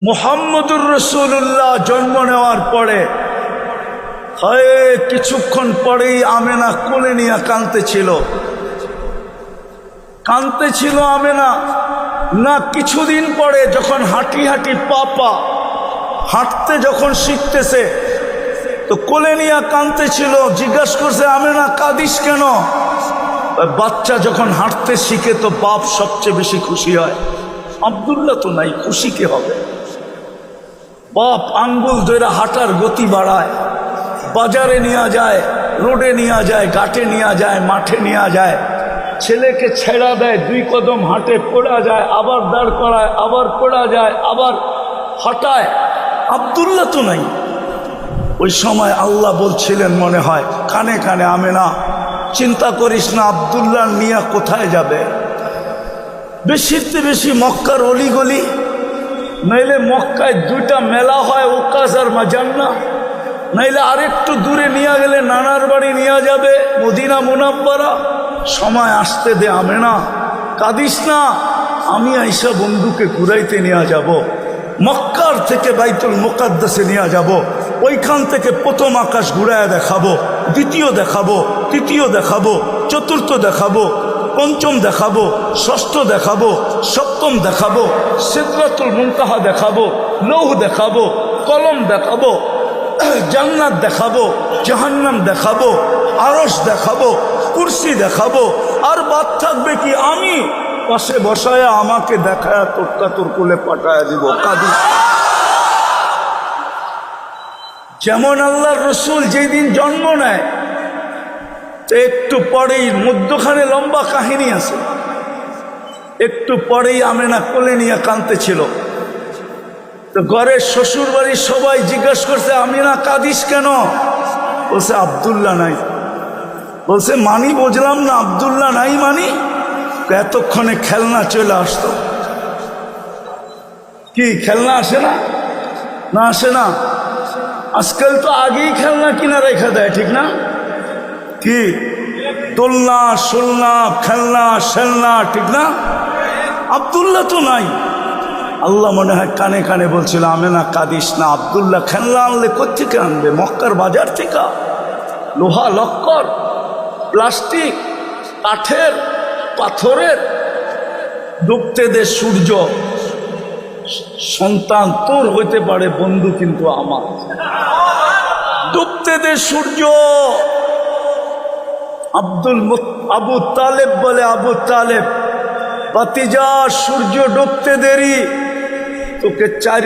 মুহাম্মদুর রাসূলুল্লাহ জন্ম নেওয়ার পরে কিছুক্ষণ পরেই আমেনা কোলে নিয়ে কাঁদতেছিল আমেনা। না কিছুদিন পরে যখন হাঁটি হাঁটি পা হাঁটতে যখন শিখতেছে তো কোলে নিয়ে কাঁদতেছিল। জিজ্ঞাসা করছে, আমেনা কাঁদিস কেন? বাচ্চা যখন হাঁটতে শিখে তো বাপ সবচেয়ে বেশি খুশি হয়। আব্দুল্লাহ তো নাই, খুশি কে হবে? বাপ আঙ্গুল ধরে হাঁটার গতি বাড়ায়, বাজারে নিয়ে যায়, রোডে নিয়ে যায়, ঘাটে নিয়ে যায়, মাঠে নিয়ে যায়, ছেলেকে ছেড়া দেয়, 2 কদম হাঁটে, পড়া যায়, আবার দাঁড় করায়, আবার পড়া যায়, আবার হাঁটায়। আব্দুল্লাহ তো নাই। ওই সময় আল্লাহ বলছিলেন মনে হয় কানে কানে, আমেনা চিন্তা করিস না, আব্দুল্লাহ নিয়া কোথায় যাবে? বেশিতে বেশি মক্কার অলিগলি, নাইলে মক্কায় 2টা মেলা হয়, ওকাস আর মাজান্না, নাইলে আরেকটু দূরে নিয়ে গেলে নানার বাড়ি নিয়ে যাবে, মদিনা মুনাব্বারা। সময় আসতে দে আমেনা, কাঁদিস না, আমি আইসা বন্ধুকে ঘুরাইতে নিয়ে যাব, মক্কার থেকে বাইতুল মুকাদ্দাসে নিয়ে যাব, ওইখান থেকে প্রথম আকাশ ঘুরায় দেখাবো, দ্বিতীয় দেখাবো, তৃতীয় দেখাবো, চতুর্থ দেখাবো, পঞ্চম দেখাবো, ষষ্ঠ দেখাবো, সপ্তম দেখাবো, সিদরাতুল মুনতাহা দেখাবো, লৌহ দেখাবো, কলম দেখাবো, জান্নাত দেখাবো, জাহান্নাম দেখাবো, আরশ দেখাবো, কুরসি দেখাবো। আর বাদ থাকবে কি? আমি পাশে বসায় আমাকে দেখায় তোর কোলে পাঠায় দিব, কাঁদি। যেমন আল্লাহর রসুল যেদিন জন্ম নেয় তো একটু পরেই, মধ্যখানে লম্বা কাহিনী আছে, একটু পরেই আমেনা কোলে নিয়ে কাঁদতেছিল। তো ঘরের শ্বশুর বাড়ির সবাই জিজ্ঞাসা করছে, আমেনা কাঁদিস কেন? বলছে আব্দুল্লাহ নাই। বলছে মানি, বুঝলাম না, আব্দুল্লাহ নাই মানি? এতক্ষণে খেলনা চলে আসতো। কি খেলনা আসে না? না আসে না? আজকাল তো আগেই খেলনা কিনা রেখা দেয়, ঠিক না? কি দোলনা, সোলনা, খেলনা, শেলনা, ঠিক না? আব্দুল্লাহ তো নাই। আল্লাহ মনে হয় কানে কানে বলছিল, আমেনা কাঁদিস না, আব্দুল্লাহ খেলনা আনলে কোত্থেকে আনবে? মক্কার বাজার থেকে, লোহা লক্কর, প্লাস্টিক, কাঠের, পাথরের। ডুবতে দে সূর্য, সন্তান তোর হইতে পারে, বন্ধু কিন্তু আমার। ডুবতে দে সূর্য। আবু তালেব বলে, আবু তালেব, বাতিজা সূর্য ডুবতে দেরি, তোকে 4